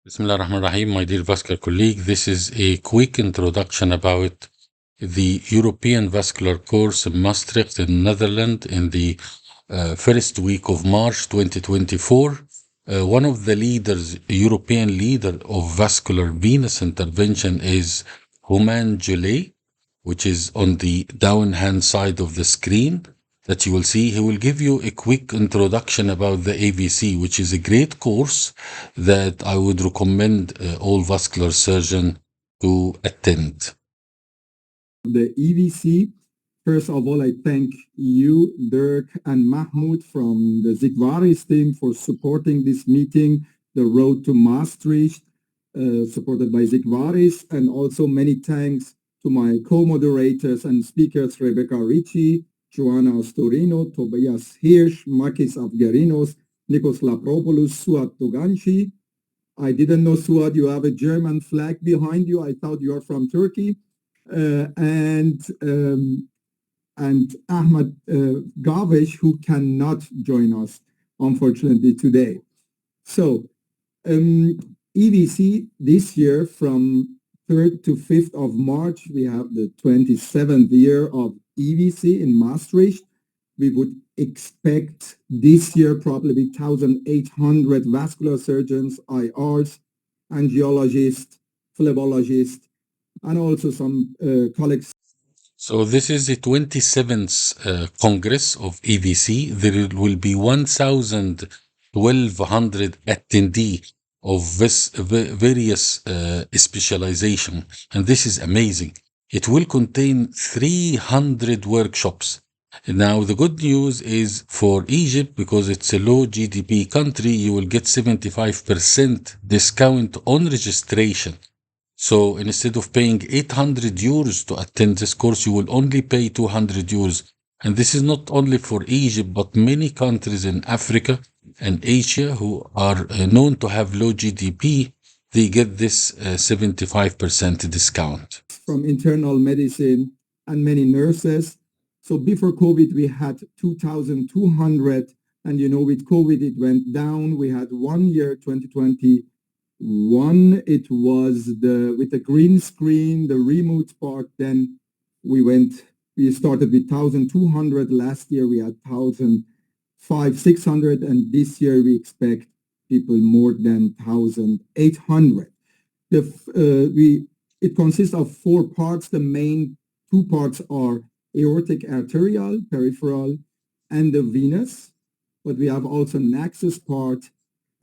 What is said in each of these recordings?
Bismillah ar-Rahman ar-Rahim, my dear vascular colleague. This is a quick introduction about the European Vascular course in Maastricht in Netherlands in the first week of March 2024. One of the leaders, European leader of vascular venous intervention is Human Gillet, which is on the down hand side of the screen that you will see. He will give you a quick introduction about the AVC, which is a great course that I would recommend all vascular surgeons to attend. The EVC. First of all, I thank you, Dirk and Mahmoud from the Zigvaris team for supporting this meeting, the Road to Maastricht, supported by Zigvaris, and also many thanks to my co-moderators and speakers, Rebecca Ricci, Joanna Storino, Tobias Hirsch, Makis Avgerinos, Nikos Lapropoulos, Suat Toganci. I didn't know, Suat, you have a German flag behind you. I thought you are from Turkey. And Ahmad Gavesh, who cannot join us, unfortunately, today. So EVC this year, from 3rd to 5th of March, we have the 27th year of EVC in Maastricht. We would expect this year probably 1,800 vascular surgeons, IRs, angiologists, phlebologists, and also some colleagues. So this is the 27th Congress of EVC. There will be 1,200 attendees of this various specialization, and this is amazing. It will contain 300 workshops. Now, the good news is for Egypt, because it's a low GDP country, you will get 75% discount on registration. So instead of paying 800 euros to attend this course, you will only pay 200 euros. And this is not only for Egypt, but many countries in Africa and Asia who are known to have low GDP, they get this 75% discount. From internal medicine and many nurses. So before COVID, we had 2,200. And, with COVID, it went down. We had 1 year, 2021. It was with the green screen, the remote part. Then we started with 1,200. Last year, we had 1,500, 600. And this year, we expect people more than 1,800. It consists of 4 parts. The main 2 parts are aortic arterial, peripheral, and the venous. But we have also an access part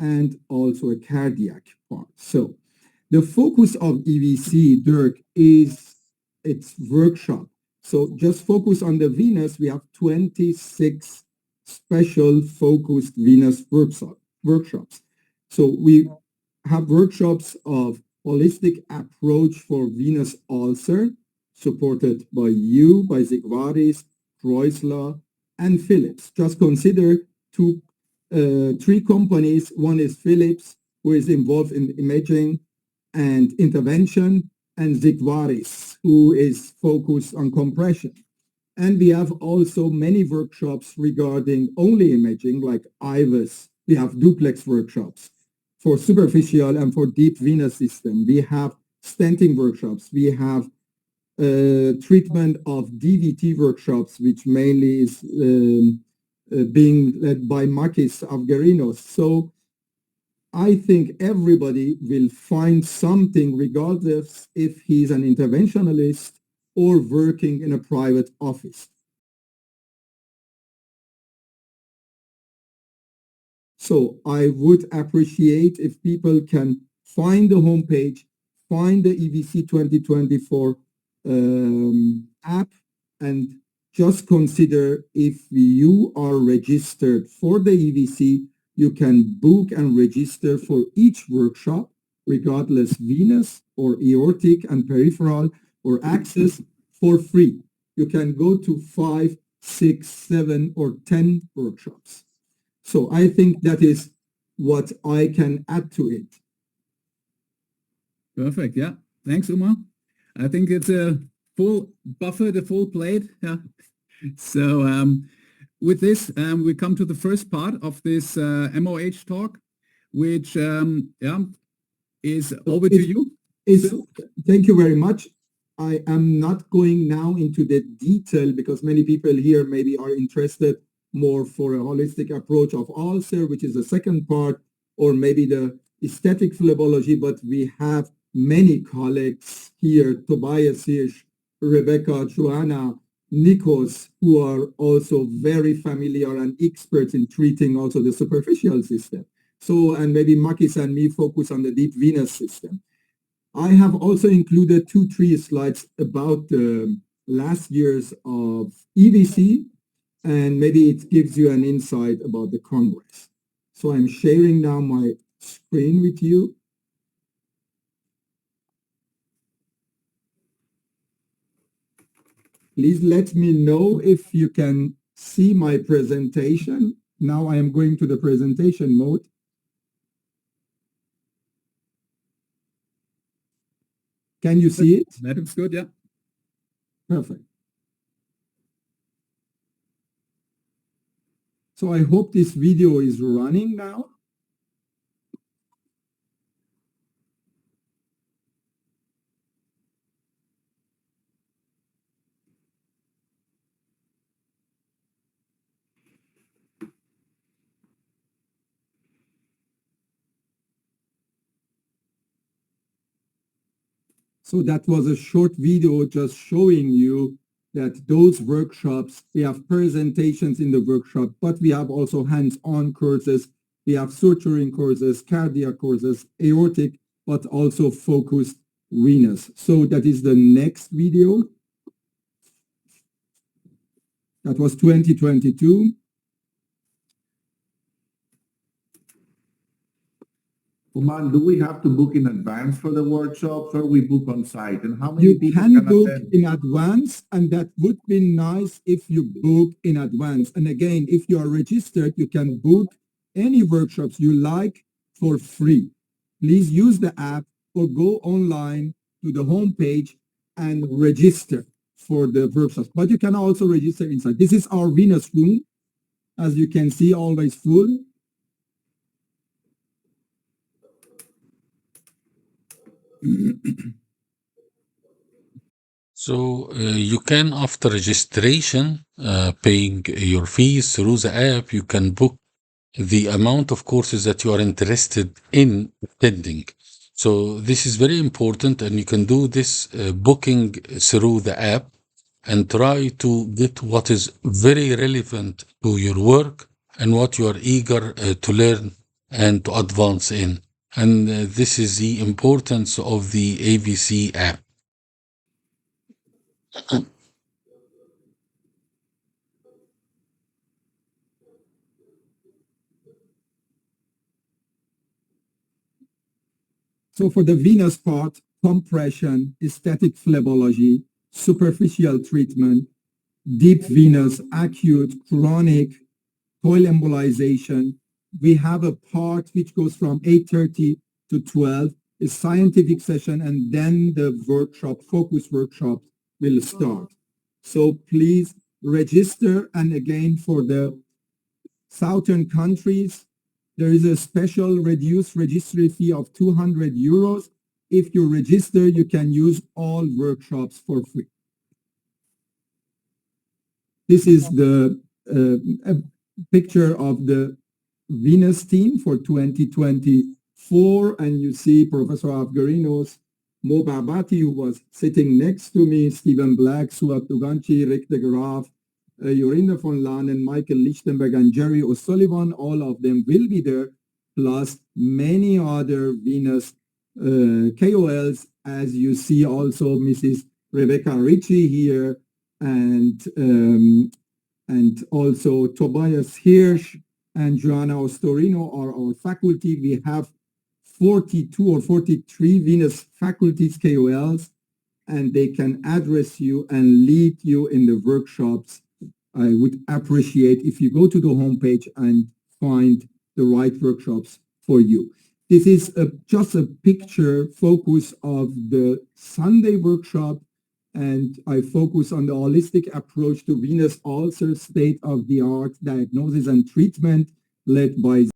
and also a cardiac part. So the focus of EVC, Dirk, is its workshop. So just focus on the venous. We have 26 special focused venous workshops. So we have workshops of holistic approach for venous ulcer, supported by you, by Zigvaris, Treusler, and Philips. Just consider 3 companies. One is Philips, who is involved in imaging and intervention, and Zigvaris, who is focused on compression. And we have also many workshops regarding only imaging, like IVUS. We have duplex workshops for superficial and for deep venous system. We have stenting workshops. We have treatment of DVT workshops, which mainly is being led by Makis Avgerinos. So I think everybody will find something, regardless if he's an interventionalist or working in a private office. So I would appreciate if people can find the homepage, find the EVC2024 app, and just consider if you are registered for the EVC, you can book and register for each workshop, regardless venous or aortic and peripheral or access, for free. You can go to 5, 6, 7, or 10 workshops. So I think that is what I can add to it. Perfect. Yeah. Thanks, Umar. I think it's a full buffet, a full plate. Yeah. So with this, we come to the first part of this MOH talk, which is over to you. Thank you very much. I am not going now into the detail because many people here maybe are interested more for a holistic approach of ulcer, which is the second part, or maybe the aesthetic phlebology, but we have many colleagues here, Tobias Hirsch, Rebecca, Joanna, Nikos, who are also very familiar and experts in treating also the superficial system. So, and maybe Makis and me focus on the deep venous system. I have also included 2-3 slides about the last years of EVC, and maybe it gives you an insight about the Congress. So I'm sharing now my screen with you. Please let me know if you can see my presentation. Now I am going to the presentation mode. Can you see it? That looks good, yeah. Perfect. So I hope this video is running now. So that was a short video just showing you that those workshops, we have presentations in the workshop, but we have also hands-on courses. We have suturing courses, cardiac courses, aortic, but also focused venous. So that is the next video. That was 2022. Uman, do we have to book in advance for the workshops or we book on site? And how many You people can book attend? in advance, and that would be nice if you book in advance. And again, if you are registered, you can book any workshops you like for free. Please use the app or go online to the homepage and register for the workshops. But you can also register inside. This is our venous room. As you can see, always full. So you can, after registration, paying your fees through the app, you can book the amount of courses that you are interested in attending. So this is very important, and you can do this booking through the app and try to get what is very relevant to your work and what you are eager to learn and to advance in. And this is the importance of the AVC app. So for the venous part, compression, aesthetic phlebology, superficial treatment, deep venous, acute, chronic, coil embolization. We have a part which goes from 8:30 to 12, a scientific session, and then the workshop, focus workshop will start. So please register. And again, for the southern countries, there is a special reduced registry fee of 200 euros. If you register, you can use all workshops for free. This is the picture of the venous team for 2024, and you see Professor Avgerinos, Mo Barbati, who was sitting next to me, Stephen Black, Suat Duganci, Rick de Graaf, Jorinda von Lanen, Michael Lichtenberg, and Jerry O'Sullivan. All of them will be there, plus many other venous KOLs, as you see also Mrs. Rebecca Ritchie here, and also Tobias Hirsch and Joanna Ostorino are our faculty. We have 42 or 43 venous faculties, KOLs, and they can address you and lead you in the workshops. I would appreciate if you go to the homepage and find the right workshops for you. This is just a picture focus of the Sunday workshop, and I focus on the holistic approach to venous ulcer, state-of-the-art diagnosis and treatment led by